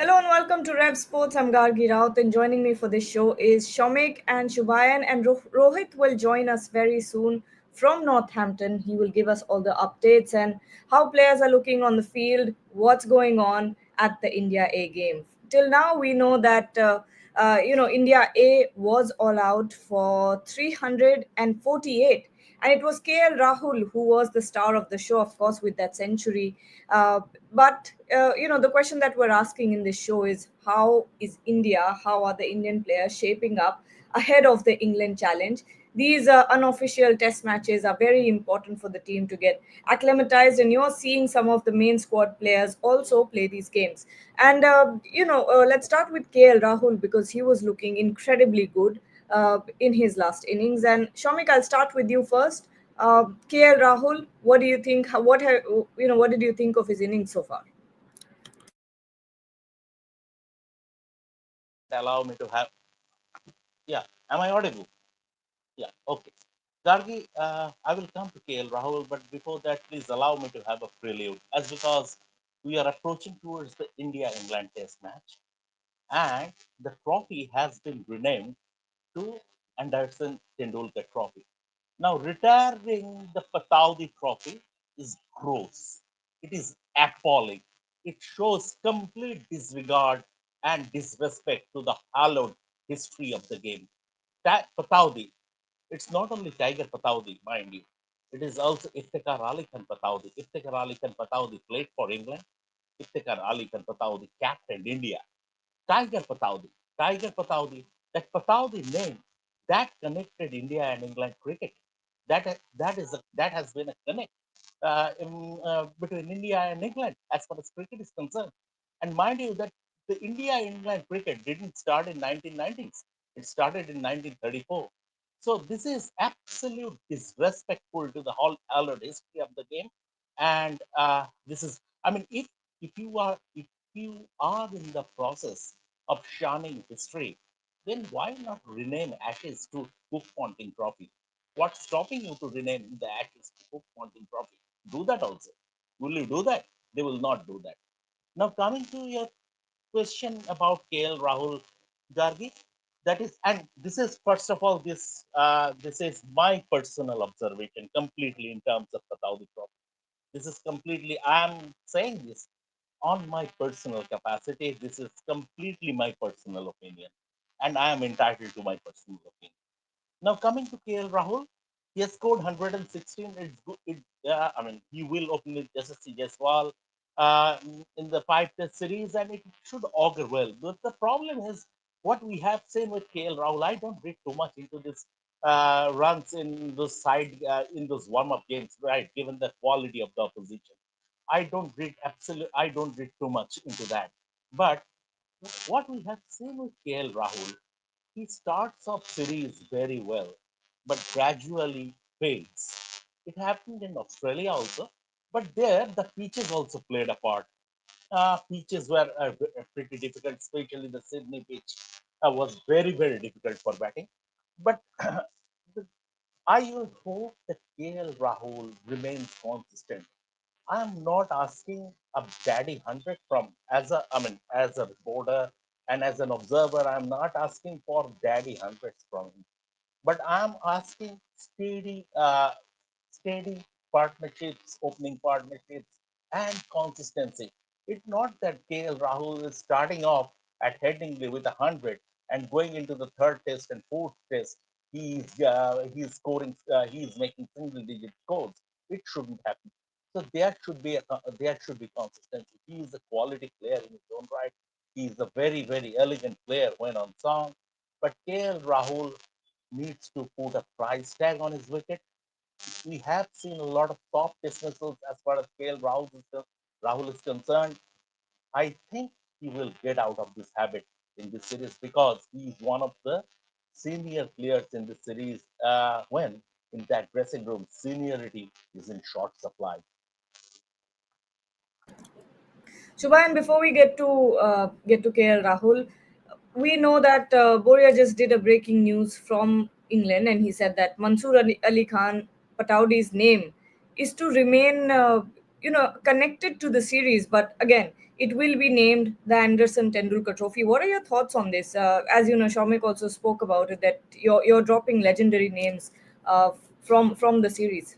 Hello and welcome to Rev Sports. I'm Gargi Raut, and joining me for this show is Shomik and Shubayan, and Rohit will join us very soon from Northampton. He will give us all the updates and how players are looking on the field, what's going on at the India A game. Till now, we know that India A was all out for 348, and it was KL Rahul who was the star of the show, of course, with that century. But the question that we're asking in this show is how is India, how are the Indian players shaping up ahead of the England challenge? These unofficial test matches are very important for the team to get acclimatized, and you're seeing some of the main squad players also play these games. And let's start with KL Rahul because he was looking incredibly good in his last innings. And Shamik, I'll start with you first. KL Rahul, what do you think? What did you think of his innings so far? Allow me to have. Yeah, am I audible? Yeah, okay. Gargi, I will come to KL Rahul, but before that, please allow me to have a prelude, as because we are approaching towards the India England Test match, and the trophy has been renamed to Anderson Tendulkar Trophy. Now, retiring the Pataudi Trophy is gross. It is appalling. It shows complete disregard and disrespect to the hallowed history of the game. That Pataudi, it's not only Tiger Pataudi, mind you. It is also Iftikhar Ali Khan Pataudi. Iftikhar Ali Khan Pataudi played for England. Iftikhar Ali Khan Pataudi captained India. Tiger Pataudi. Tiger Pataudi. That Pataudi name that connected India and England cricket. That has been a connect between India and England as far as cricket is concerned. And mind you that the India-England cricket didn't start in 1990s. It started in 1934. So this is absolute disrespectful to the whole hallowed history of the game. And this is, I mean, if you are in the process of shunning history, then why not rename Ashes to Cook Ponting Trophy? What's stopping you to rename the Ashes to Cook Ponting Trophy? Do that also. Will you do that? They will not do that. Now, coming to your question about KL Rahul Gargi, that is, and this is first of all, this is my personal observation completely in terms of Pataudi Trophy. This is completely, I'm saying this on my personal capacity. This is completely my personal opinion, and I am entitled to my personal opinion. Now coming to KL Rahul, he has scored 116. It's good. I mean, he will open with SSC Jaiswal in the five test series, and it should augur well. But the problem is what we have seen with KL Rahul. I don't read too much into this runs in those side in those warm up games, right? Given the quality of the opposition, I don't read too much into that. But what we have seen with KL Rahul, he starts off series very well, but gradually fades. It happened in Australia also, but there the pitches also played a part. Pitches were pretty difficult, especially the Sydney pitch was very, very difficult for batting. But I will hope that KL Rahul remains consistent. I am not asking a daddy 100 from as a reporter and as an observer. I'm not asking for daddy hundreds from him, but I'm asking steady partnerships, opening partnerships, and consistency. It's not that KL Rahul is starting off at Headingley with 100 and going into the third test and fourth test. He's scoring. He's making single-digit scores. It shouldn't happen. So there should be consistency. He is a quality player in his own right. He is a very very elegant player when on song. But KL Rahul needs to put a price tag on his wicket. We have seen a lot of top dismissals as far as Rahul is concerned. I think he will get out of this habit in this series because he is one of the senior players in the series when in that dressing room seniority is in short supply. Shubhayan, before we get to KL Rahul, we know that Boria just did a breaking news from England, and he said that Mansoor Ali Khan Pataudi's name is to remain. connected to the series, but again, it will be named the Anderson Tendulkar Trophy. What are your thoughts on this? As you know, Shamik also spoke about it, that you're dropping legendary names from the series.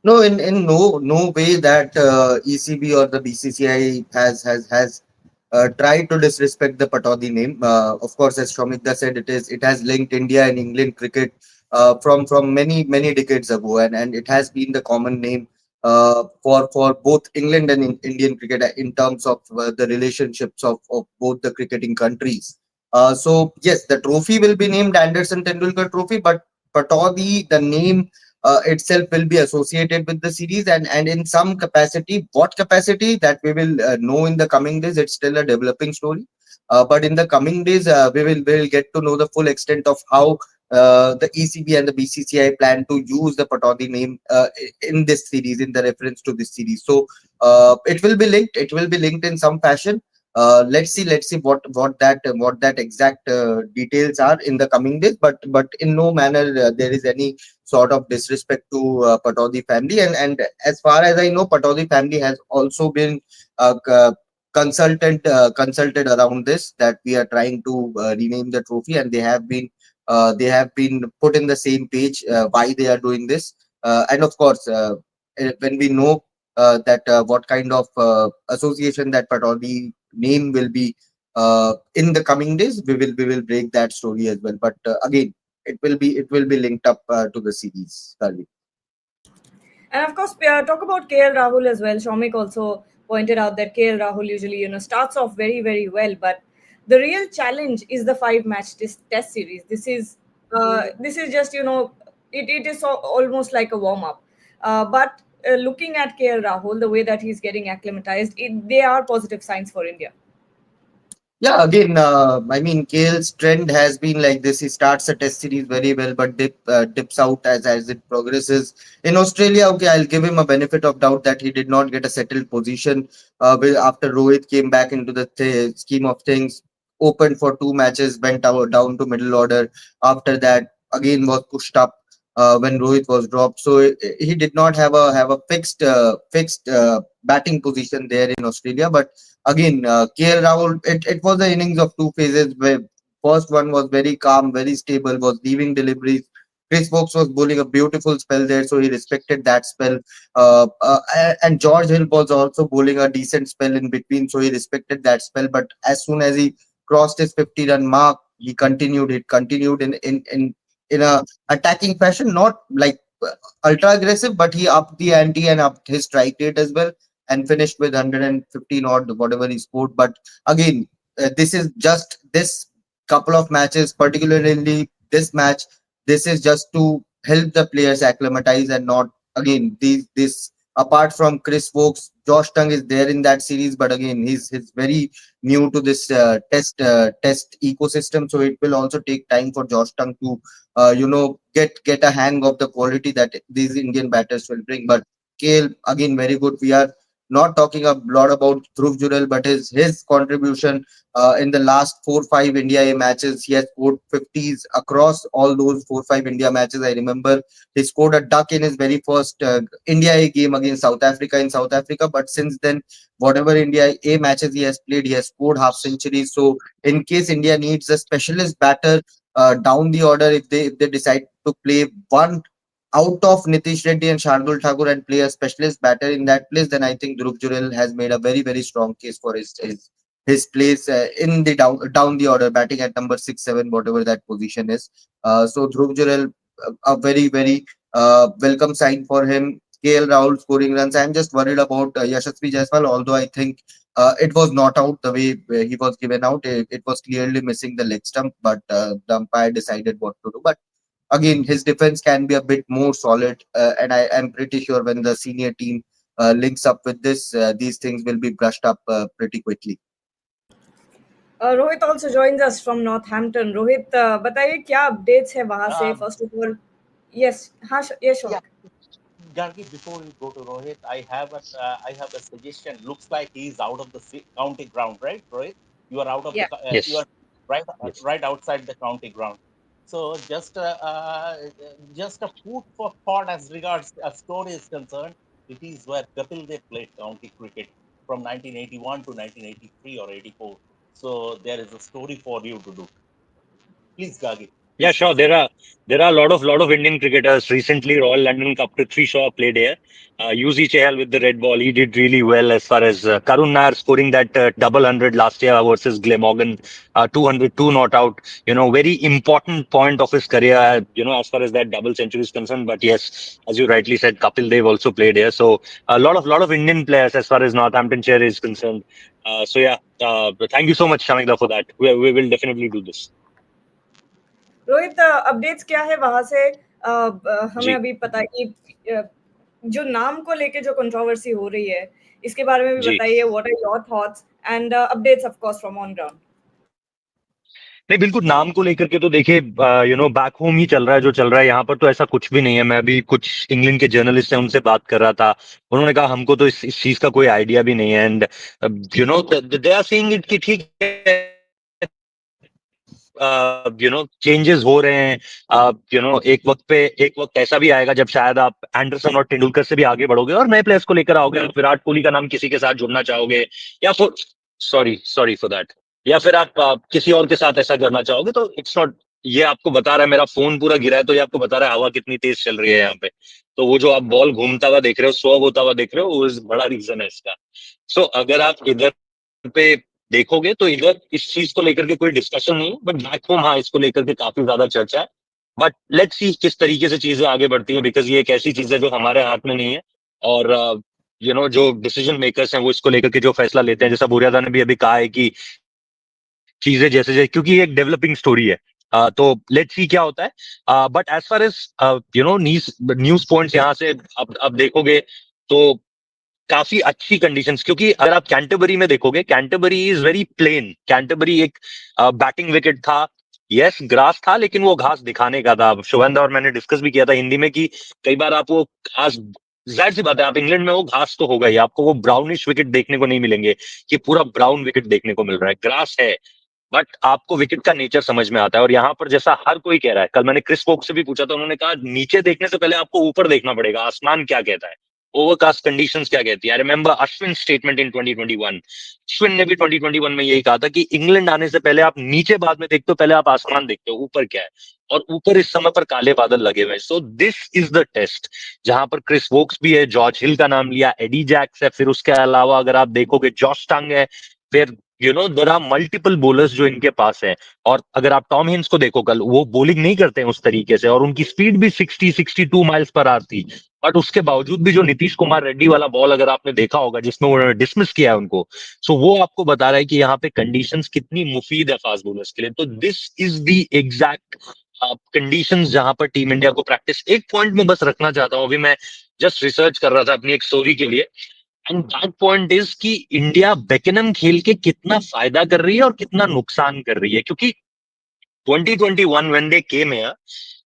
No, in no way that ECB or the BCCI has tried to disrespect the Pataudi name. Of course, as Shomikda said, it has linked India and England cricket from many decades ago, and it has been the common name for both England and Indian cricket in terms of the relationships of both the cricketing countries. So yes, the trophy will be named Anderson Tendulkar Trophy, but Pataudi, the name itself will be associated with the series, and in some capacity, what capacity that we will know in the coming days. It's still a developing story, but in the coming days we will get to know the full extent of how the ECB and the BCCI plan to use the Pataudi name in this series, in the reference to this series. So it will be linked in some fashion. Let's see what that exact details are in the coming days, but in no manner there is any sort of disrespect to Pataudi family. And as far as I know, Pataudi family has also been consulted around this, that we are trying to rename the trophy, and they have been put in the same page why they are doing this. And of course, when we know that what kind of association that Pataudi name will be in the coming days, we will break that story as well. But again, it will be linked up to the series, Karvi. And of course, talk about KL Rahul as well. Shomik also pointed out that KL Rahul usually, starts off very, very well, but the real challenge is the five-match test series. This is just, it is almost like a warm-up. But looking at KL Rahul, the way that he's getting acclimatized, they are positive signs for India. Yeah, again, I mean, Kale's trend has been like this. He starts a test series very well, but dips out as it progresses. In Australia, okay, I'll give him a benefit of doubt that he did not get a settled position after Rohit came back into the scheme of things. Opened for two matches, went down to middle order. After that, again was pushed up when Rohit was dropped. So he did not have a fixed batting position there in Australia, but again, KL Rahul, it was an innings of two phases where first one was very calm, very stable, was leaving deliveries. Chris Fox was bowling a beautiful spell there, so he respected that spell. And George Hill was also bowling a decent spell in between, so he respected that spell. But as soon as he crossed his 50-run mark, he continued. It continued in a attacking fashion, not like ultra aggressive, but he upped the ante and upped his strike rate as well, and finished with 115 odd whatever he scored. But again, this is just this couple of matches, particularly this match. This is just to help the players acclimatize, and not again these this apart from Chris Wokes, Josh Tongue is there in that series, but again he's very new to this test ecosystem, so it will also take time for Josh Tongue to get a hang of the quality that these Indian batters will bring. But Kale again very good. We are not talking a lot about Dhruv Jurel, but his contribution in the last 4-5 India A matches. He has scored 50s across all those 4-5 India matches. I remember he scored a duck in his very first India A game against South Africa in South Africa. But since then, whatever India A matches he has played, he has scored half centuries. So in case India needs a specialist batter down the order, if they decide to play one out of Nitish Reddy and Shardul Thakur and play a specialist batter in that place, then I think Dhruv Jurel has made a very strong case for his place in the down the order, batting at number 6, 7, whatever that position is. So Dhruv Jurel, a very welcome sign for him. KL Rahul scoring runs. I'm just worried about Yashasvi Jaiswal, although I think it was not out the way he was given out. It was clearly missing the leg stump, but the umpire decided what to do. But again, his defense can be a bit more solid, and I am pretty sure when the senior team links up with this, these things will be brushed up pretty quickly. Rohit also joins us from Northampton. Rohit, बताइए क्या updates है वहां से, Um, first of all. Yes. हाँ, yes yeah, Shoumik. Gargi, before we go to Rohit, I have a suggestion. Looks like he's out of the county ground, right, Rohit? You are out of the Yeah. you are Yes. Yes. right outside the county ground. So just a food for thought as regards a story is concerned. It is where Kapil Dev played county cricket from 1981 to 1983 or 84. So there is a story for you to do. Please, Gagi, Yeah, please sure. proceed. There are a lot of Indian cricketers. Recently, Royal London Cup Prithvi Shaw played here. UZ Chahal with the red ball, he did really well as far as Karun Nair scoring that double hundred last year versus Glamorgan, 202 not out. Very important point of his career. As far as that double century is concerned. But yes, as you rightly said, Kapil Dev also played here. So a lot of Indian players as far as Northamptonshire is concerned. So yeah, thank you so much, Shamikda, for that. We will definitely do this. Rohit, updates क्या है वहां से? हमें जी अभी पता है कि जो नाम को लेके जो कंट्रोवर्सी हो रही है, इसके बारे में भी जी। बताइए। What are your thoughts and updates of course from on ground. नहीं, बिल्कुल नाम को लेकर के तो देखिए, बैक होम ही चल रहा है जो चल रहा है। यहाँ पर तो ऐसा कुछ भी नहीं है। मैं अभी कुछ इंग्लैंड के जर्नलिस्ट हैं, उनसे बात कर रहा था। उन्होंने कहा हमको तो इस चीज का कोई आइडिया भी नहीं है। And they are saying it कि ठीक है, चेंजेस हो रहे हैं। एक वक्त ऐसा भी आएगा जब शायद आप एंडरसन और तेंदुलकर से भी आगे बढ़ोगे और नए प्लेयर्स को लेकर आओगे। आप विराट कोहली का नाम किसी के साथ जुड़ना चाहोगे, या फिर सॉरी सॉरी फॉर दैट, या फिर आप किसी और के साथ ऐसा करना चाहोगे, तो इट्स नॉट। ये आपको बता रहा है, मेरा फोन पूरा गिरा है तो ये आपको बता रहा है हवा कितनी तेज चल रही है यहाँ पे। तो वो जो आप बॉल घूमता हुआ देख रहे हो, स्व होता हुआ देख रहे हो, वो बड़ा रीजन है इसका। सो अगर आप इधर पे देखोगे तो इधर इस चीज को लेकर के कोई डिस्कशन नहीं है, बट बैक होम हाँ इसको लेकर के काफी ज्यादा चर्चा है। बट लेट्स सी किस तरीके से चीजें आगे बढ़ती है, बिकॉज ये एक ऐसी चीज है जो हमारे हाथ में नहीं है। और जो डिसीजन मेकर्स हैं वो इसको लेकर के जो फैसला लेते हैं, जैसा बुरियादा ने भी अभी कहा है कि चीजें जैसे जैसे, क्योंकि ये एक डेवलपिंग स्टोरी है। तो लेट्स सी क्या होता है। But as far as news points यहाँ से अब देखोगे तो काफी अच्छी कंडीशंस, क्योंकि अगर आप कैंटरबरी में देखोगे, Canterbury is very plain. Canterbury एक बैटिंग विकेट था, यस ग्रास था, लेकिन वो घास दिखाने का था। शुभेंद्र और मैंने डिस्कस भी किया था हिंदी में कि कई बार आप वो घास, जाहिर सी बात है, आप इंग्लैंड में हो, घास तो होगा ही, आपको वो ब्राउनिश विकेट देखने को नहीं मिलेंगे कि पूरा ब्राउन विकेट देखने को मिल रहा है। ग्रास है, बट आपको विकेट का नेचर समझ में आता है। और यहाँ पर जैसा हर कोई कह रहा है, कल मैंने क्रिस वोक से भी पूछा था, उन्होंने कहा नीचे देखने से पहले आपको ऊपर देखना पड़ेगा, आसमान क्या कहता है, ओवरकास्ट कंडीशंस क्या कहती है। I remember Ashwin statement in 2021, Ashwin ने भी 2021 में यही कहा था कि इंग्लैंड आने से पहले आप नीचे बाद में देखते हो, पहले आप आसमान देखते हो ऊपर क्या है। और ऊपर इस समय पर काले बादल लगे हुए हैं। So this is the test, जहां पर क्रिस वोक्स भी है, जॉर्ज हिल का नाम लिया, एडी जैक्स है, फिर उसके अलावा अगर आप देखोगे जॉश टंग है, फिर देयर आर मल्टीपल बोलर्स जो इनके पास है। और अगर आप टॉम हिंस को देखो, कल वो बॉलिंग नहीं करते हैं उस तरीके से, और उनकी स्पीड भी 60-62 माइल्स पर आवर थी। बट उसके बावजूद भी जो नीतीश कुमार रेड्डी वाला बॉल अगर आपने देखा होगा जिसमें उन्होंने डिसमिस किया है उनको, सो वो आपको बता रहा है कि यहाँ पे कंडीशंस कितनी मुफीद है फास्ट बॉलर्स के लिए। तो this is the exact conditions जहां पर टीम इंडिया को प्रैक्टिस। एक पॉइंट में बस रखना चाहता हूँ, अभी मैं जस्ट रिसर्च कर रहा था अपनी एक स्टोरी के लिए, एंड दैट पॉइंट इज कि इंडिया बेकेनम खेल के कितना फायदा कर रही है और कितना नुकसान कर रही है। क्योंकि 2021 when they came here,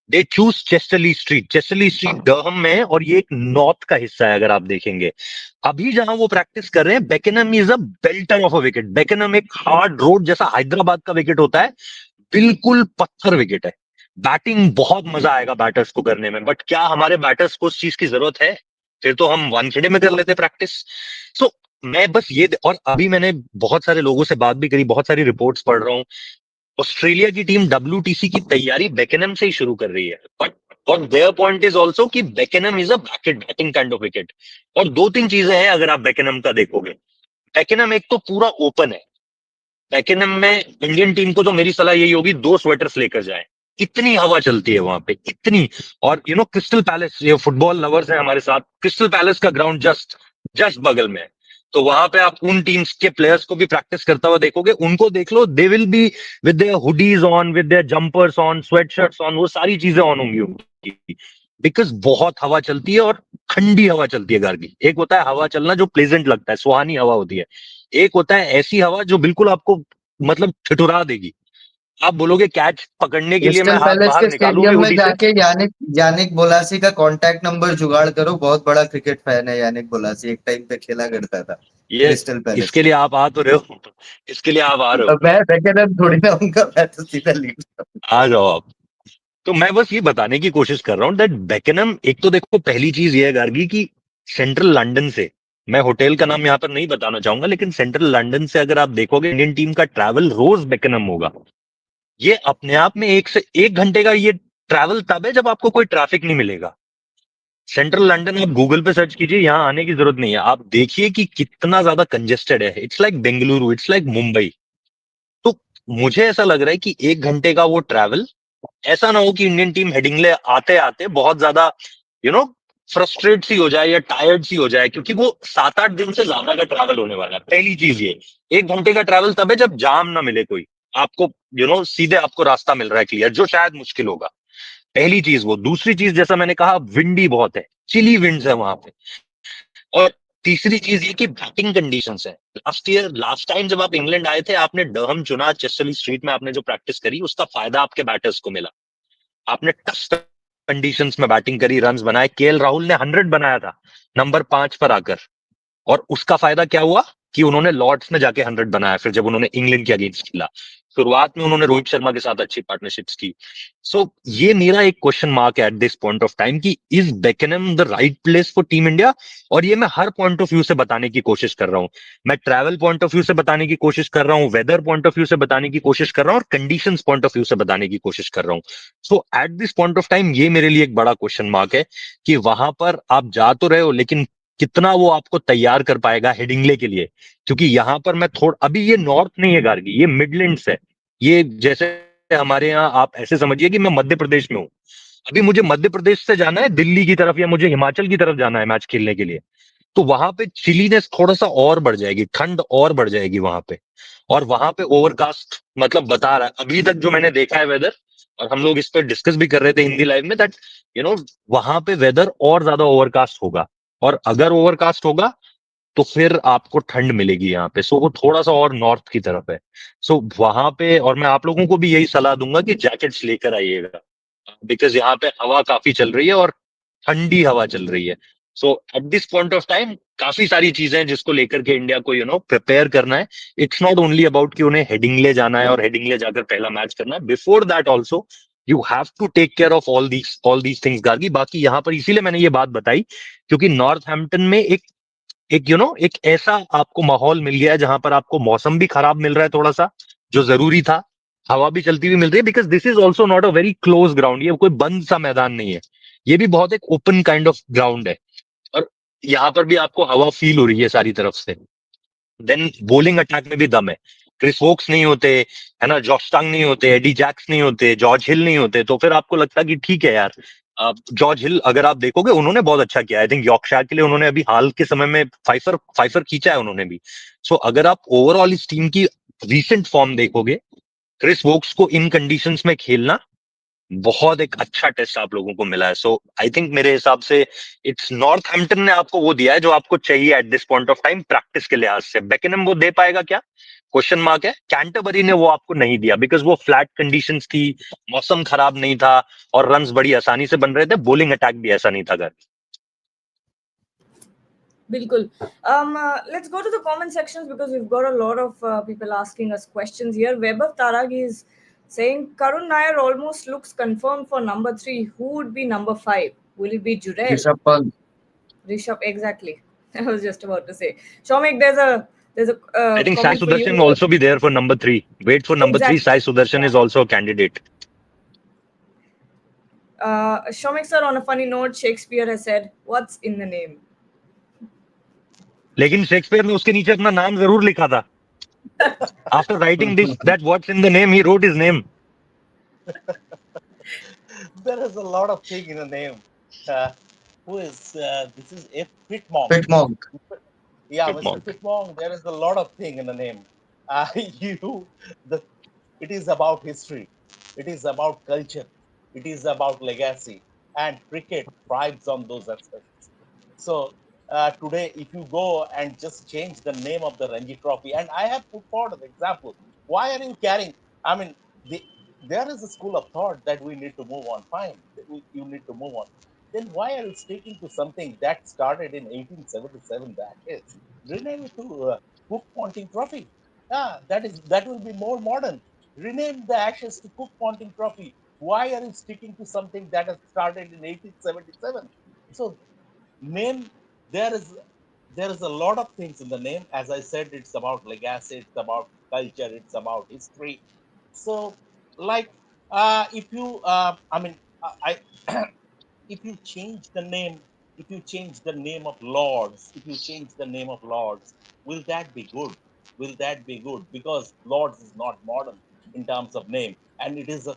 they choose Chester-le Street. Chester-le Street Durham में है और ये एक नॉर्थ का हिस्सा है। अगर आप देखेंगे अभी जहां वो प्रैक्टिस कर रहे हैं, Beckenham is a belter of a wicket. Beckenham एक हार्ड रोड जैसा हैदराबाद का विकेट होता है, बिल्कुल पत्थर विकेट है। बैटिंग बहुत मजा आएगा बैटर्स को करने में, बट क्या हमारे बैटर्स को उस चीज की जरूरत है? फिर तो हम वानखेड़े में कर लेते प्रैक्टिस। सो मैं बस ये, और अभी मैंने बहुत सारे लोगों से बात भी करी, बहुत सारी रिपोर्ट्स पढ़ रहा हूँ। ऑस्ट्रेलिया की टीम WTC की तैयारी बेकेनम से ही शुरू कर रही है, बट और देयर पॉइंट इज ऑल्सो कि Beckenham is a batting kind of wicket. और दो तीन चीजें हैं अगर आप बेकेनम का देखोगे। बेकेनम एक तो पूरा ओपन है। पैकेनम में इंडियन टीम को तो मेरी सलाह यही होगी, दो स्वेटर्स लेकर जाए। इतनी हवा चलती है वहां पे, इतनी। और क्रिस्टल पैलेस, ये फुटबॉल लवर्स हैं हमारे साथ, क्रिस्टल पैलेस का ग्राउंड जस्ट जस्ट बगल में है। तो वहां पे आप उन टीम्स के प्लेयर्स को भी प्रैक्टिस करता हुआ देखोगे, उनको देख लो, they will be with their hoodies on, with their jumpers on, sweatshirts on, वो सारी चीजें ऑन होंगी उनकी। बिकॉज बहुत हवा चलती है, और ठंडी हवा चलती है गार्गी। एक होता है हवा चलना जो प्लेजेंट लगता है, सुहानी हवा होती है। एक होता है ऐसी हवा जो बिल्कुल आपको मतलब ठिठुरा देगी। आप बोलोगे कैच पकड़ने के लिए मैं क्रिस्टल हाथ पैलेस बाहर के निकालूं भी स्टेडियम में हुडी से। जाके यानिक यानिक बोलासी का कांटेक्ट नंबर जुगाड़ करो, बहुत बड़ा क्रिकेट फैन है यानिक बोलासी, एक टाइम पे खेला करता था ये क्रिस्टल पैलेस इसके में। लिए आप आ तो रहे हो, इसके लिए आप आ रहे हो, अब मैं सेकंड थोड़ी ना उनका, मैं तो सीधा लीड। आ जाओ आप। तो मैं बस ये बताने की कोशिश कर रहा हूं दैट बेकेनम, एक तो देखो पहली चीज ये है गार्गी की सेंट्रल लंदन से, मैं होटल का नाम यहाँ पर नहीं बताना चाहूंगा, लेकिन सेंट्रल लंदन से अगर आप देखोगे इंडियन टीम का ट्रैवल रोज बेकनम होगा। ये अपने आप में 1 से 1 घंटे का ये ट्रैवल तब है जब आपको कोई ट्रैफिक नहीं मिलेगा। सेंट्रल लंदन आप गूगल पे सर्च कीजिए, यहाँ आने की जरूरत नहीं है, आप देखिए कि कितना ज्यादा कंजेस्टेड है। It's like Bengaluru, it's like Mumbai. तो मुझे ऐसा लग रहा है कि 1 घंटे का वो ट्रैवल, ऐसा ना हो कि इंडियन टीम हेडिंगले आते आते बहुत ज्यादा यू नो फ्रस्ट्रेट सी हो जाए या टायर्ड सी हो जाए, क्योंकि वो 7-8 दिन से ज्यादा का ट्रैवल होने वाला है। पहली चीज ये, 1 घंटे का ट्रैवल तब है जब जाम ना मिले कोई, आपको सीधे आपको रास्ता मिल रहा है क्लियर, जो शायद मुश्किल होगा। पहली चीज वो। दूसरी चीज, जैसा मैंने कहा, विंडी बहुत है, चिली विंड्स है वहां पे। और तीसरी चीज ये कि बैटिंग कंडीशंस है। लास्ट टाइम जब आप इंग्लैंड आए थे, आपने डरहम चुना, चेस्टरली स्ट्रीट में आपने जो प्रैक्टिस करी, उसका फायदा आपके बैटर्स को मिला। आपने टफ कंडीशंस में बैटिंग करी, रन्स बनाए। केएल राहुल ने 100 बनाया था नंबर 5 पर आकर, और उसका फायदा क्या हुआ कि उन्होंने लॉर्ड्स में जाके 100 बनाया फिर जब उन्होंने इंग्लैंड के अगेंस्ट खेला। शुरुआत में उन्होंने रोहित शर्मा के साथ अच्छी पार्टनरशिप्स की। सो ये मेरा एक क्वेश्चन मार्क है at this point of time कि is Beckenham the right place for team India. और ये मैं हर पॉइंट ऑफ व्यू से बताने की कोशिश कर रहा हूं। मैं ट्रैवल पॉइंट ऑफ व्यू से बताने की कोशिश कर रहा हूं, वेदर पॉइंट ऑफ व्यू से बताने की कोशिश कर रहा हूं, और कंडीशंस पॉइंट ऑफ व्यू से बताने की कोशिश कर रहा हूं। So at this point of time ये मेरे लिए एक बड़ा क्वेश्चन मार्क है कि वहां पर आप जा तो रहे हो, लेकिन कितना वो आपको तैयार कर पाएगा हेडिंगले के लिए। क्योंकि यहां पर मैं थोड़ा, अभी ये नॉर्थ नहीं है गार्गी, ये मिडलैंड्स है। ये जैसे हमारे यहाँ आप ऐसे समझिए कि मैं मध्य प्रदेश में हूँ। अभी मुझे मध्य प्रदेश से जाना है दिल्ली की तरफ, या मुझे हिमाचल की तरफ जाना है मैच खेलने के लिए, तो वहां पे चिलीनेस थोड़ा सा और बढ़ जाएगी, ठंड और बढ़ जाएगी वहां पे। और वहां पे ओवरकास्ट, मतलब बता रहा है अभी तक जो मैंने देखा है वेदर, और हम लोग इस पर डिस्कस भी कर रहे थे हिंदी लाइव में, दैट यू नो वहां पे वेदर और ज्यादा ओवरकास्ट होगा। और अगर ओवरकास्ट होगा तो फिर आपको ठंड मिलेगी यहाँ पे। सो वो थोड़ा सा और नॉर्थ की तरफ है। सो वहां पे, और मैं आप लोगों को भी यही सलाह दूंगा कि जैकेट्स लेकर आइएगा, बिकॉज यहाँ पे हवा काफी चल रही है और ठंडी हवा चल रही है। So at this point of time काफी सारी चीजें हैं जिसको लेकर के इंडिया को प्रिपेयर करना है। इट्स नॉट ओनली अबाउट कि उन्हें हेडिंगले जाना है और हेडिंगले जाकर पहला मैच करना है। Before that also you have to take care of all these things Gargi. बाकी यहाँ पर इसीलिए मैंने ये बात बताई क्योंकि नॉर्थ हैम्पटन में एक ऐसा आपको माहौल मिल गया है जहां पर आपको मौसम भी खराब मिल रहा है थोड़ा सा, जो जरूरी था। हवा भी चलती हुई मिल रही है, because this is also not a very close ground, ये कोई बंद सा मैदान नहीं है। ये भी बहुत एक ओपन काइंड ऑफ ग्राउंड है। और यहाँ पर भी आपको हवा फील हो रही है सारी तरफ से। देन बॉलिंग अटैक में भी दम है। क्रिस वोक्स नहीं होते, है ना, जॉश टंग नहीं होते, एडी जैक्स नहीं होते, जॉर्ज हिल नहीं होते, तो फिर आपको लगता है कि ठीक है यार। जॉर्ज हिल अगर आप देखोगे उन्होंने बहुत अच्छा किया, आई थिंक यॉर्कशायर के लिए उन्होंने अभी हाल के समय में फाइफर फाइफर खींचा है उन्होंने भी। सो अगर आप ओवरऑल इस टीम की रीसेंट फॉर्म देखोगे, क्रिस वोक्स को इन कंडीशंस में खेलना बहुत एक अच्छा टेस्ट आप लोगों को मिला है। सो आई थिंक मेरे हिसाब से इट्स नॉर्थ हैम्पटन ने आपको वो दिया है जो आपको चाहिए eight this point of time practice के लिहाज से। बेकिनम वो दे पाएगा क्या, क्वेश्चन मार्क है। कैंटरबरी ने वो आपको नहीं दिया बिकॉज वो फ्लैट कंडीशंस थी, मौसम खराब नहीं था, और रन्स बड़ी आसानी से बन रहे थे। बॉलिंग अटैक भी ऐसा नहीं था घर। Bilkul. Let's go to the comment sections because we've got a lot of people asking us questions here. Weber Tarag is saying Karun Nair almost looks confirmed for number 3. Who would be number 5? Will it be Jurel? Rishabh Pant. Rishabh, exactly. I was just about to say. Shomik, there's a I think Sai comment for you Sudarshan will here. also be there for number 3. Wait for number 3. Sai Exactly. Sudarshan is also a candidate. Shomik sir, on a funny note, Shakespeare has said, "What's in the name?" लेकिन Shakespeare ने उसके नीचे अपना नाम जरूर लिखा था। After writing this that what's in the name, he wrote his name. There is a lot of thing in the name. Uh, who is this? Is F. Pitmonk. Pitmonk. Yeah, Mr. Pitmonk. Pitmonk. There is a lot of thing in the name. You, the it is about history. It is about culture. It is about legacy. And cricket thrives on those aspects. So today, if you go and just change the name of the Ranji Trophy, and I have put forward an example, why are you carrying? I mean, the, there is a school of thought that we need to move on. Fine, you need to move on. Then why are you sticking to something that started in 1877? That is, rename it to Cook Ponting Trophy. Yeah, that will be more modern. Rename the Ashes to Cook Ponting Trophy. Why are you sticking to something that has started in 1877? So name there is there is a lot of things in the name. As I said, it's about legacy, it's about culture, it's about history. So, like, if you, I mean, I if you change the name, if you change the name of Lords, if you change the name of Lords, will that be good? Will that be good? Because Lords is not modern in terms of name, and it is,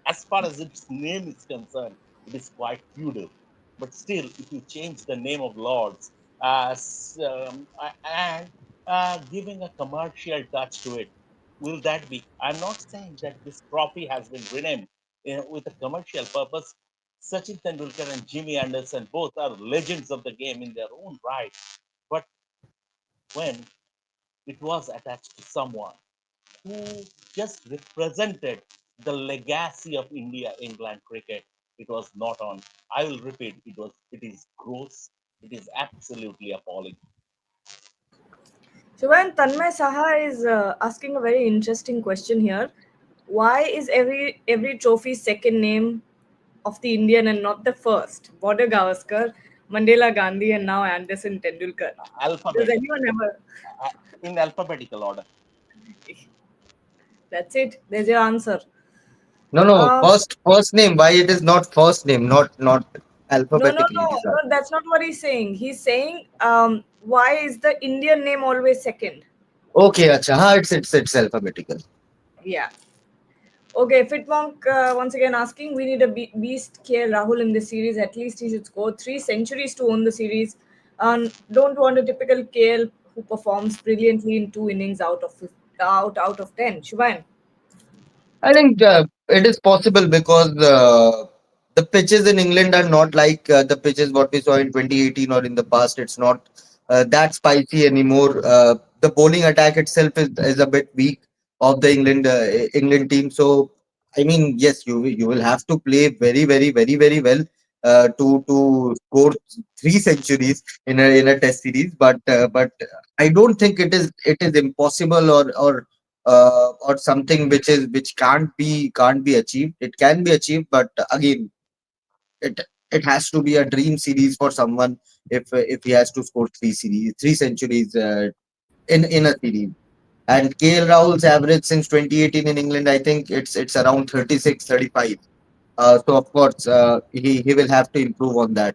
as far as its name is concerned, it is quite feudal. But still, if you change the name of Lords, and giving a commercial touch to it, will that be? I'm not saying that this trophy has been renamed with a commercial purpose. Sachin Tendulkar and Jimmy Anderson both are legends of the game in their own right. But when it was attached to someone who just represented the legacy of India England cricket, it was not on. I will repeat, it is gross, it is absolutely appalling. Shubhan, Tanmay Saha is asking a very interesting question here. Why is every trophy second name of the Indian and not the first? Border Gavaskar, Mandela Gandhi, and now Anderson Tendulkar. Does Alphabet, anyone ever? uh, in alphabetical order. That's it. There's your answer. No, no, Um, first name. Why it is not first name, not no, no, alphabetically? no, These are no. That's not what he's saying. He's saying, why is the Indian name always second? okay. Acha, हाँ, it's alphabetical. Yeah. Okay, Fitmonk once again asking, we need a beast Rahul in this series. At least he should score 3 centuries to own the series. Don't want a typical KL who performs brilliantly in 2 innings out of 10. Shubhain. I think it is possible because the pitches in England are not like the pitches what we saw in 2018 or in the past. It's not that spicy anymore. The bowling attack itself is a bit weak of the England team. So I mean, yes, you will have to play very well to score 3 centuries in a Test series. But I don't think it is impossible or something which can't be achieved. It can be achieved, but again, it it has to be a dream series for someone if he has to score 3 centuries in a series. And KL Rahul's average since 2018 in England, I think it's around 36, 35. So of course, he will have to improve on that.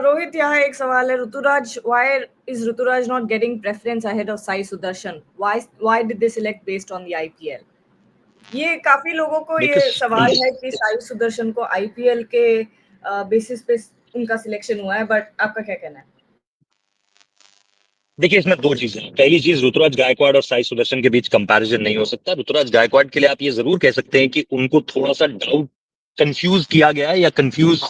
Rohit यहाँ एक सवाल है Rituraj why is Rituraj not getting preference ahead of Sai Sudarshan? Why did they select based on the IPL? ये काफी लोगों को ये because सवाल है कि साई सुदर्शन को आईपीएल के बेसिस पे उनका सिलेक्शन हुआ है बट आपका क्या कहना है देखिए इसमें दो चीजें हैं। पहली चीज, ऋतुराज गायकवाड़ और साई सुदर्शन के बीच कंपैरिजन नहीं हो सकता। ऋतुराज गायकवाड़ के लिए आप ये जरूर कह सकते हैं कि उनको थोड़ा सा डाउट, कंफ्यूज किया गया है, या कंफ्यूज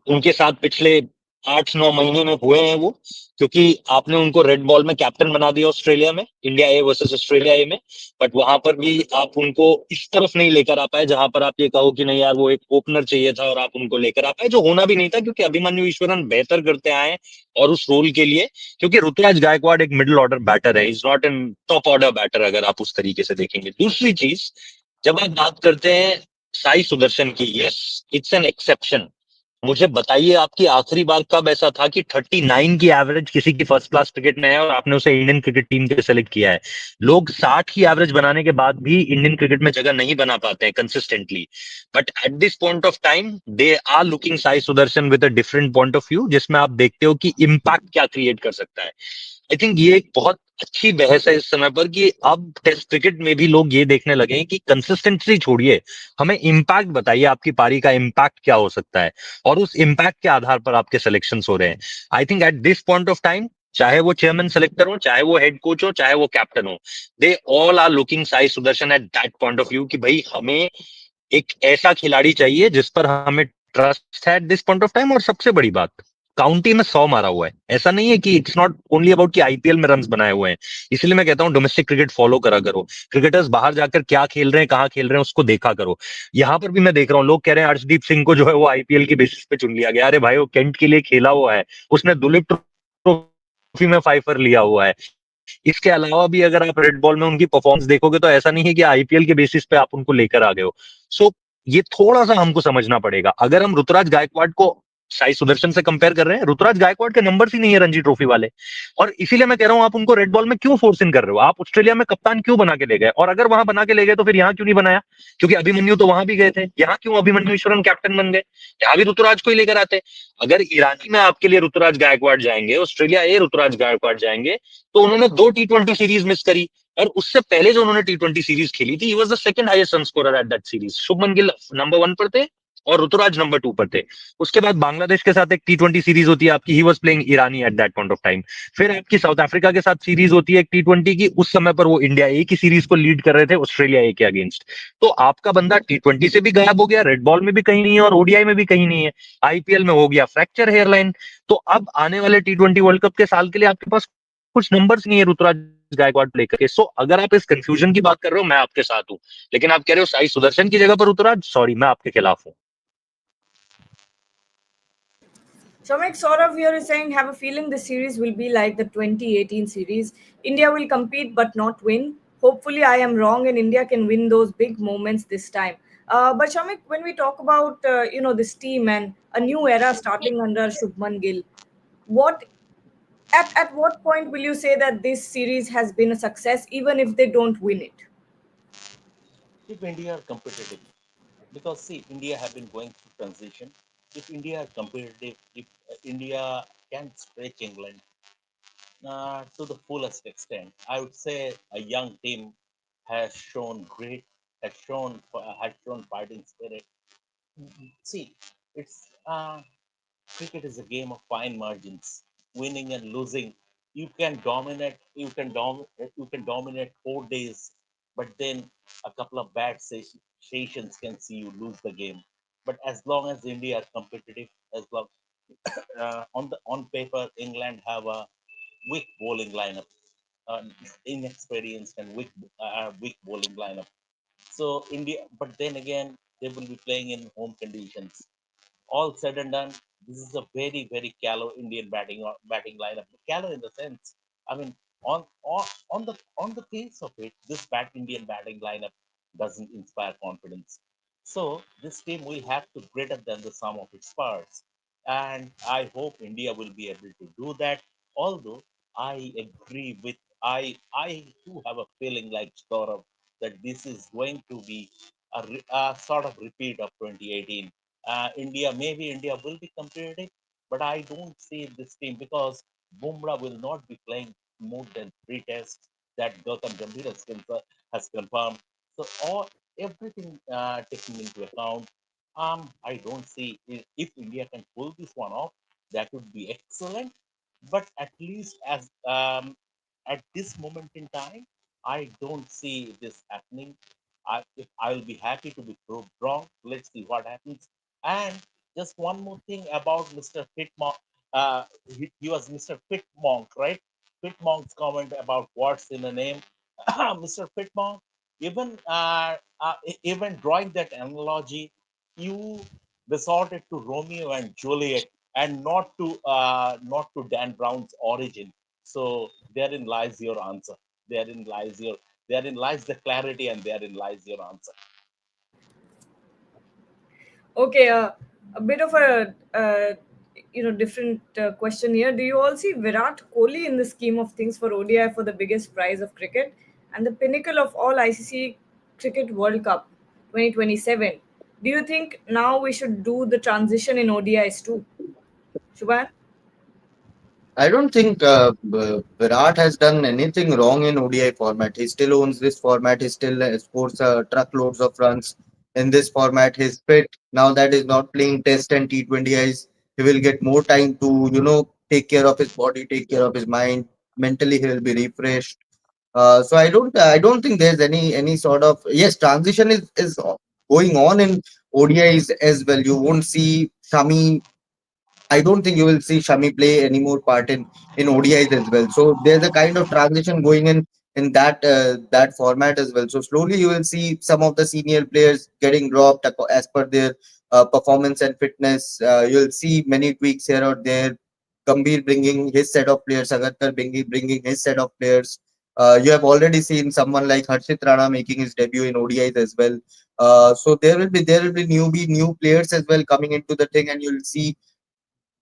उनके साथ पिछले 8-9 महीने में हुए हैं वो, क्योंकि आपने उनको रेड बॉल में कैप्टन बना दिया ऑस्ट्रेलिया में, India A versus Australia A में। बट वहां पर भी आप उनको इस तरफ नहीं लेकर आ पाए जहां पर आप ये कहो कि नहीं यार वो एक ओपनर चाहिए था, और आप उनको लेकर आ पाए, जो होना भी नहीं था, क्योंकि अभिमन्यु ईश्वरन बेहतर करते आए हैं और उस रोल के लिए। क्योंकि ऋतुराज गायकवाड़ एक मिडिल ऑर्डर बैटर है, is not an top order batter अगर आप उस तरीके से देखेंगे। दूसरी चीज, जब आप बात करते हैं साई सुदर्शन की, यस इट्स एन एक्सेप्शन। मुझे बताइए आपकी आखिरी बार कब ऐसा था कि 39 की एवरेज किसी की फर्स्ट क्लास क्रिकेट में है और आपने उसे इंडियन क्रिकेट टीम के सेलेक्ट किया है। लोग 60 की एवरेज बनाने के बाद भी इंडियन क्रिकेट में जगह नहीं बना पाते हैं consistently. But at this point of time they are looking Sai Sudharsan with a different point of view, जिसमें आप देखते हो कि इम्पैक्ट क्या क्रिएट कर सकता है। आई थिंक ये एक बहुत अच्छी बहस है इस समय पर कि अब टेस्ट क्रिकेट में भी लोग ये देखने लगे हैं कि कंसिस्टेंसी छोड़िए, हमें इम्पैक्ट बताइए, आपकी पारी का इम्पैक्ट क्या हो सकता है, और उस इम्पैक्ट के आधार पर आपके सिलेक्शन हो रहे हैं। I think eight this point of time, चाहे वो चेयरमैन सेलेक्टर हो, चाहे वो हेड कोच हो, चाहे वो कैप्टन हो, they all are looking Sai Sudharsan at that point of view कि भाई हमें एक ऐसा खिलाड़ी चाहिए जिस पर हमें ट्रस्ट है at this point of time. और सबसे बड़ी बात, काउंटी में 100 मारा हुआ है। ऐसा नहीं है कि इट्स नॉट ओनली अबाउट कि आईपीएल में रन्स बनाए हुए हैं। इसलिए मैं कहता हूं डोमेस्टिक क्रिकेट फॉलो करा करो, क्रिकेटर्स बाहर जाकर क्या खेल रहे हैं, कहाँ खेल रहे हैं, उसको देखा करो। यहां पर भी मैं देख रहा हूँ लोग कह रहे हैं अर्शदीप सिंह को जो है वो आईपीएल के बेसिस पे चुन लिया गया। अरे भाई वो केंट के लिए खेला हुआ है, उसने दुलीप ट्रॉफी में फाइफर लिया हुआ है। इसके अलावा भी अगर आप रेड बॉल में उनकी परफॉर्मेंस देखोगे तो ऐसा नहीं है कि आईपीएल के बेसिस पे आप उनको लेकर आ गए हो। सो ये थोड़ा सा हमको समझना पड़ेगा। अगर हम ऋतुराज गायकवाड़ को साई सुदर्शन से कंपेयर कर रहे हैं, ऋतुराज गायकवाड़ के नंबर्स ही नहीं है रणजी ट्रॉफी वाले। और इसीलिए मैं कह रहा हूं, आप उनको रेड बॉल में क्यों फोर्स इन कर रहे हो? आप ऑस्ट्रेलिया में कप्तान क्यों बना के ले गए? और अगर वहां बना के ले गए तो फिर यहाँ क्यों नहीं बनाया? क्योंकि अभिमन्यु तो वहां भी गए थे, यहाँ क्यों अभिमन्यु ईश्वरन कैप्टन बन गए? यहाँ भी ऋतुराज को ही लेकर आते। अगर ईरानी में आपके लिए ऋतुराज गायकवाड़ जाएंगे, ऑस्ट्रेलिया ए ऋतुराज गायकवाड़ जाएंगे, तो उन्होंने 2 T20 सीरीज मिस करी। और उससे पहले जो उन्होंने T20 सीरीज खेली थी, he was the second highest run scorer at that series. Shubman Gill number 1 पर थे और ऋतुराज नंबर 2 पर थे। उसके बाद बांग्लादेश के साथ एक T20 सीरीज होती है आपकी, he was playing Irani eight that point of time. फिर आपकी साउथ अफ्रीका के साथ सीरीज होती है एक T20 की, उस समय पर वो इंडिया ए की सीरीज को लीड कर रहे थे ऑस्ट्रेलिया ए के अगेंस्ट। तो आपका बंदा T20 से भी गायब हो गया, रेड बॉल में भी कहीं नहीं है और ओडीआई में भी कहीं नहीं है, आईपीएल में हो गया फ्रैक्चर हेयरलाइन। तो अब आने वाले T20 वर्ल्ड कप के साल के लिए आपके पास कुछ नंबर्स नहीं है ऋतुराज गायकवाड़ लेकर के। सो अगर आप इस कंफ्यूजन की बात कर रहे हो, मैं आपके साथ हूं। लेकिन आप कह रहे हो साई सुदर्शन की जगह पर ऋतुराज, सॉरी, मैं आपके खिलाफ हूं। Shamek Saurav here is saying, have a feeling this series will be like the 2018 series. India will compete but not win. Hopefully, I am wrong and India can win those big moments this time. But Shamek, when we talk about this team and a new era starting under Shubman Gill, what at what point will you say that this series has been a success, even if they don't win it? If India are competitive, because see, India have been going through transition. If India are competitive, if India can stretch England to the fullest extent, I would say a young team has shown great, has shown fighting spirit. See, it's cricket is a game of fine margins, winning and losing. You can dominate. You can dominate 4 days, but then a couple of bad sessions can see you lose the game. But as long as India are competitive, as long on paper England have a weak bowling lineup, uh, inexperienced and weak bowling lineup. So India, but then again, they will be playing in home conditions. All said and done, this is a very callow Indian batting lineup. Callow in the sense, I mean, on the face of it, this Indian batting lineup doesn't inspire confidence. So this team will have to greater than the sum of its parts, and I hope India will be able to do that. Although I agree with I too have a feeling like Saurav that this is going to be a sort of repeat of 2018. India will be competitive, but I don't see this team because Bumrah will not be playing more than 3 tests that Gautam Gambhir has confirmed. So all everything taken into account, I don't see if India can pull this one off, that would be excellent. But at least at this moment in time, I don't see this happening. If I will be happy to be proved wrong. Let's see what happens. And just one more thing about Mr. Fitmonk. He was Mr. Fitmonk, right? Fitmonk's comment about what's in a name. Mr. Fitmonk, even drawing that analogy, you resorted to Romeo and Juliet and not to Dan Brown's origin. So therein lies your answer. Therein lies the clarity, and therein lies your answer. Okay, a bit of a different question here. Do you all see Virat Kohli in the scheme of things for ODI for the biggest prize of cricket and the pinnacle of all ICC Cricket World Cup 2027? Do you think now we should do the transition in ODIs too, Shubhan? I don't think Virat has done anything wrong in ODI format. He still owns this format. He still scores truckloads of runs in this format. He's fit now that he's not playing Test and T20Is. He will get more time to take care of his body, take care of his mind. Mentally, he will be refreshed. So I don't think there's any sort of, yes, transition is going on in ODIs as well. You won't see Shami. I don't think you will see Shami play any more part in ODIs as well. So there's a kind of transition going in that format as well. So slowly you will see some of the senior players getting dropped as per their performance and fitness. You'll see many tweaks here or there. Gambhir bringing his set of players, Agarkar bringing his set of players. You have already seen someone like Harshit Rana making his debut in ODIs as well. So there will be new players as well coming into the thing, and you'll see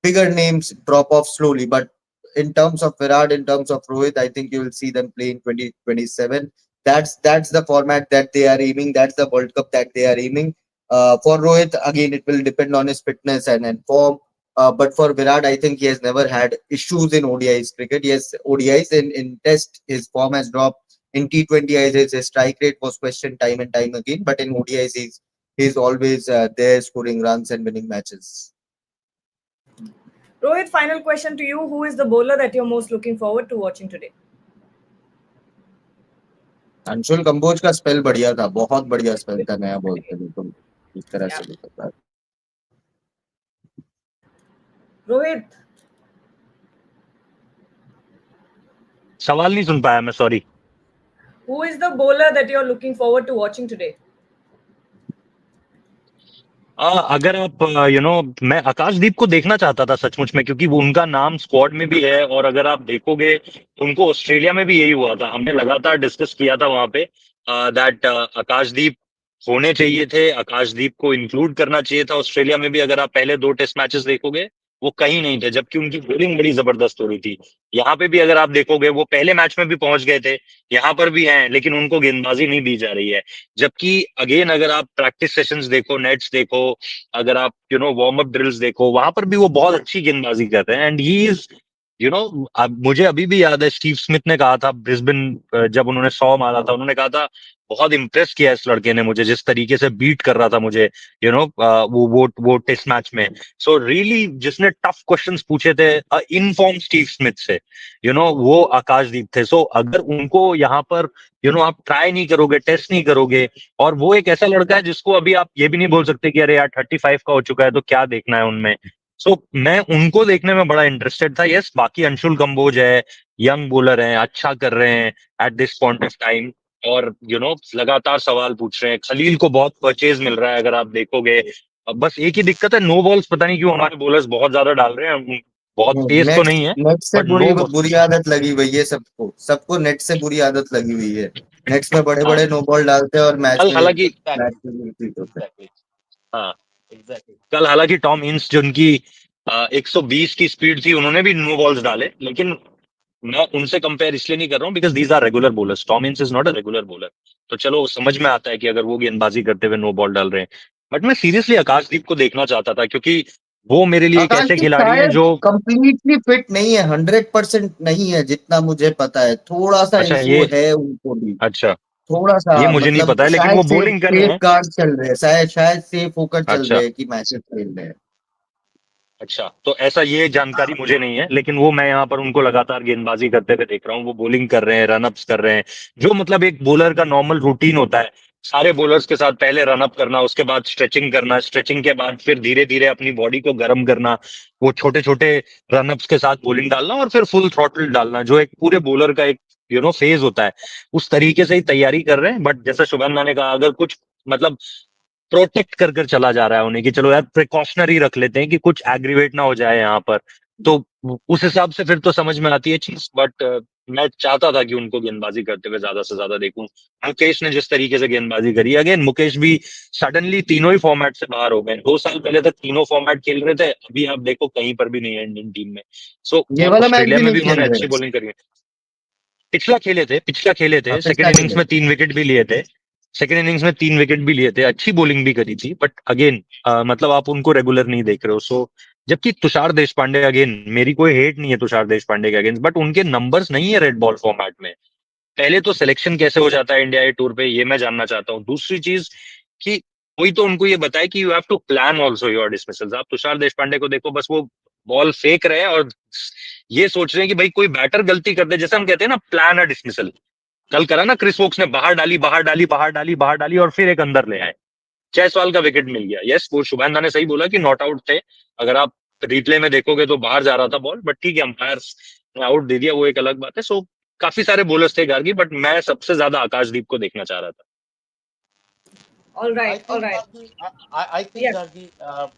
bigger names drop off slowly. But in terms of Virat, in terms of Rohit, I think you will see them play in 2027. That's the format that they are aiming. That's the World Cup that they are aiming. For Rohit, again, it will depend on his fitness and form. But for Virat, I think he has never had issues in ODIs cricket. Yes, ODIs in Test, his form has dropped. In T20Is, his strike rate was questioned time and time again. But in ODIs, he's always there scoring runs and winning matches. Rohit, final question to you. Who is the bowler that you're most looking forward to watching today? Anshul Kamboj का spell बढ़िया था, बहुत बढ़िया spell था, नया ball पे बिल्कुल इस तरह Yeah. से भी करता है. Rohit, सवाल नहीं सुन पाया मैं, sorry. who is the bowler that you're looking forward to watching today? अगर आप मैं आकाशदीप को देखना चाहता था सचमुच में, क्योंकि वो उनका नाम स्क्वाड में भी है, और अगर आप देखोगे उनको ऑस्ट्रेलिया में भी यही हुआ था. हमने लगातार डिस्कस किया था वहां पे दैट आकाशदीप होने चाहिए थे, आकाशदीप को इंक्लूड करना चाहिए था ऑस्ट्रेलिया में भी. अगर आप पहले 2 टेस्ट मैचेस देखोगे वो कहीं नहीं थे, जबकि उनकी बॉलिंग बड़ी जबरदस्त हो रही थी. यहाँ पे भी अगर आप देखोगे वो पहले मैच में भी पहुंच गए थे, यहाँ पर भी हैं, लेकिन उनको गेंदबाजी नहीं दी जा रही है. जबकि अगेन अगर आप प्रैक्टिस सेशंस देखो, नेट्स देखो, अगर आप वार्म अप ड्रिल्स देखो, वहां पर भी वो बहुत अच्छी गेंदबाजी कर रहे हैं. एंड ही इज मुझे अभी भी याद है स्टीव स्मिथ ने कहा था ब्रिस्बेन, जब उन्होंने 100 मारा था, उन्होंने कहा था बहुत इंप्रेस किया इस लड़के ने मुझे, जिस तरीके से बीट कर रहा था मुझे वो टेस्ट मैच में. सो रियली जिसने टफ क्वेश्चंस पूछे थे इन फॉर्म स्टीव स्मिथ से, वो आकाशदीप थे. सो अगर उनको यहाँ पर आप ट्राई नहीं करोगे, टेस्ट नहीं करोगे, और वो एक ऐसा लड़का है जिसको अभी आप ये भी नहीं बोल सकते कि अरे यार 35 का हो चुका है तो क्या देखना है उनमें. सो मैं उनको देखने में बड़ा इंटरेस्टेड था. यस, बाकी अंशुल कंबोज है, यंग बॉलर हैं, अच्छा कर रहे हैं eight this point of time, और लगातार सवाल पूछ रहे हैं. खलील को बहुत परचेज मिल रहा है अगर आप देखोगे. अब बस एक ही दिक्कत है, नो बॉल्स पता नहीं क्यों हमारे बॉलर्स बहुत ज्यादा डाल रहे हैं. बहुत तेज तो नेट नहीं है, नेट से बट बुरी नो. बुरी आदत लगी हुई है सबको, सबको नेट से बुरी आदत लगी हुई है. नेट्स में बड़े हाँ, बड़े नो बॉल डालते हैं और मैच कल में हालांकि मैच एग्जैक्टली, में रिपीट होते हैं. एग्जैक्टली, हाँ, एग्जैक्टली. कल हालांकि टॉम हिंस जो उनकी 120 की स्पीड थी, उन्होंने भी नो बॉल्स डाले, लेकिन मैं उनसे कंपेयर इसलिए नहीं कर रहा हूँ because these are regular bowlers. Tom Hines is not a regular bowler. तो चलो समझ में आता है कि अगर वो गेंदबाजी करते हुए नो बॉल डाल रहे हैं, बट मैं सीरियसली आकाशदीप को देखना चाहता था, क्योंकि वो मेरे लिए एक ऐसे आकाशदीप खिलाड़ी हैं शायद जो. कंप्लीटली फिट नहीं है, 100% नहीं है जितना मुझे पता है. थोड़ा सा अच्छा, इशू ये है उनको भी, अच्छा, थोड़ा सा. ये मुझे नहीं मतलब पता है, लेकिन शायद वो सेफ बॉलिंग कर रहे सेफ हैं. गार्ड चल रहे हैं, शायद सेफ होकर चल अच्छा, रहे हैं कि मैचेस खेल रहे हैं. अच्छा, तो ऐसा ये जानकारी मुझे नहीं है, लेकिन वो मैं यहाँ पर उनको लगातार गेंदबाजी करते हुए देख रहा हूँ. वो बॉलिंग कर रहे हैं, रनअप्स कर रहे हैं, जो मतलब एक बॉलर का नॉर्मल रूटीन होता है. सारे बॉलर्स के साथ पहले रनअप करना, उसके बाद स्ट्रेचिंग करना, स्ट्रेचिंग के बाद फिर धीरे धीरे अपनी बॉडी को गर्म करना, वो छोटे छोटे रनअप्स के साथ बॉलिंग डालना, और फिर फुल थ्रॉटल डालना, जो एक पूरे बॉलर का एक फेज होता है. उस तरीके से ही तैयारी कर रहे हैं. बट जैसा शुभम ने कहा, अगर कुछ मतलब प्रोटेक्ट कर कर चला जा रहा है उन्हें, कि चलो यार प्रिकॉशनरी रख लेते हैं कि कुछ एग्रीवेट ना हो जाए यहाँ पर, तो उस हिसाब से फिर तो समझ में आती है चीज. बट मैं चाहता था कि उनको गेंदबाजी करते हुए ज्यादा से ज्यादा देखूं. मुकेश ने जिस तरीके से गेंदबाजी करी, अगेन मुकेश भी सडनली तीनों ही फॉर्मेट से बाहर हो गए. 2 साल पहले तक तीनों फॉर्मेट खेल रहे थे, अभी आप देखो कहीं पर भी नहीं है इंडियन टीम में. सो ये और वाला मैच ऑस्ट्रेलिया भी में नहीं भी खेल उन्होंने रहे अच्छी हैं. बॉलिंग करी. पिछला खेले थे सेकंड पिछला इनिंग्स खेले. में 3 विकेट भी लिए थे. सेकंड इनिंग्स में 3 विकेट भी लिए थे, अच्छी बॉलिंग भी करी थी. बट अगेन मतलब आप उनको रेगुलर नहीं देख रहे हो. सो जबकि तुषार देशपांडे, अगेन मेरी कोई हेट नहीं है तुषार देशपांडे के अगेंस्ट, बट उनके नंबर्स नहीं है रेड बॉल फॉर्मेट में. पहले तो सिलेक्शन कैसे हो जाता है इंडिया ए टूर पे, ये मैं जानना चाहता हूँ. दूसरी चीज कि कोई तो उनको ये बताए कि you have to plan also your dismissals. आप तुषार देशपांडे को देखो, बस वो बॉल फेंक रहे हैं और ये सोच रहे हैं कि भाई कोई बैटर गलती कर दे, जैसे हम कहते हैं ना प्लान अ डिसमिसल. कल करा ना क्रिस वोक्स ने, बाहर डाली बाहर डाली बाहर डाली बाहर डाली, और फिर एक अंदर ले आए. 6 सवाल का विकेट मिल गया. यस, वो शुभैंदा ने सही बोला कि नॉट आउट थे. अगर आप रिप्ले में देखोगे तो बाहर जा रहा था बॉल, बट ठीक है, अंपायर ने आउट दे दिया, वो एक अलग बात है. सो काफी सारे बॉलर्स थे गार्गी, बट मैं सबसे ज्यादा आकाशदीप को देखना चाह रहा था. All I right, all think right. Gargi, I think Yes. Gargi,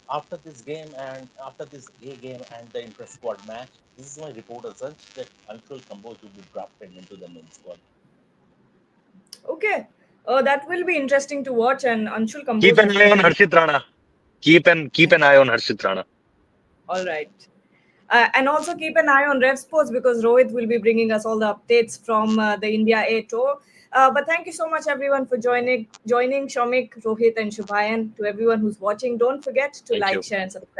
after this game and after this A game and the inter squad match, this is my report as such that Anshul Kamboj will be drafted into the main squad. Okay. That will be interesting to watch. And Anshul keep Kamboj an has eye been on very Harshit Rana. Keep an eye on Harshit Rana. all right. And also keep an eye on Rev Sports because Rohit will be bringing us all the updates from the India A Tour. But thank you so much, everyone, for joining Shomik, Rohit, and Shubhayan. To everyone who's watching, don't forget to Thank like, you. share, and subscribe.